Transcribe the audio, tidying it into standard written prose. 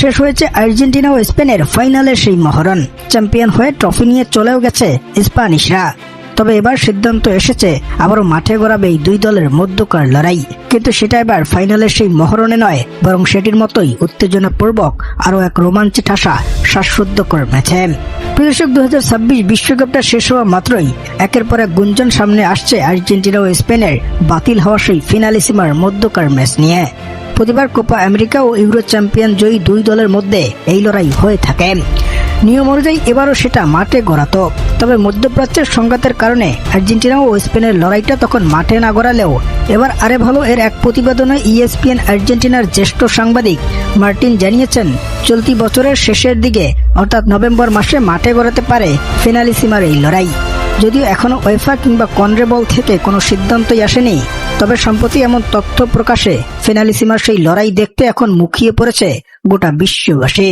শেষ হয়েছে আর্জেন্টিনা ও স্পেনের ফাইনালের সেই মহরণ। চ্যাম্পিয়ন হয়ে ট্রফি নিয়ে চলেও গেছে স্প্যানিশরা। তবে এবার সিদ্ধান্ত এসেছে আবারও মাঠে গড়াবে এই দুই দলের মধ্যকার লড়াই। কিন্তু সেটা এবার ফাইনালের সেই মহরণে নয়, বরং সেটির মতোই উত্তেজনাপূর্বক আরও এক রোমাঞ্চে ঠাসা শ্বাসরুদ্ধকর ম্যাচে। দর্শক, 2026 বিশ্বকাপটা শেষ হওয়া মাত্রই একের পর এক গুঞ্জন সামনে আসছে আর্জেন্টিনা ও স্পেনের বাতিল হওয়া সেই ফিনালিসিমার মধ্যকার ম্যাচ নিয়ে। প্রতিবার কোপা আমেরিকা ও ইউরো চ্যাম্পিয়ন জয়ী দুই দলের মধ্যে এই লড়াই হয়ে থাকে। নিয়ম অনুযায়ী এবারও সেটা মাঠে গড়াতো। তবে মধ্যপ্রাচ্যের সংঘাতের কারণে আর্জেন্টিনা ও স্পেনের লড়াইটা তখন মাঠে না গড়ালেও এবার আরে ভালো এর এক প্রতিবেদনে ESPN আর্জেন্টিনার জ্যেষ্ঠ সাংবাদিক মার্টিন জানিয়েছেন, চলতি বছরের শেষের দিকে অর্থাৎ নভেম্বর মাসে মাঠে গড়াতে পারে ফিনালিসিমার এই লড়াই। যদিও এখনো ওয়েফা কিংবা কনমেবল থেকে কোনো সিদ্ধান্তই আসেনি, তবে সম্প্রতি এমন তথ্য প্রকাশে ফিনালিসিমার সেই লড়াই দেখতে এখন মুখিয়ে পড়েছে গোটা বিশ্ববাসী।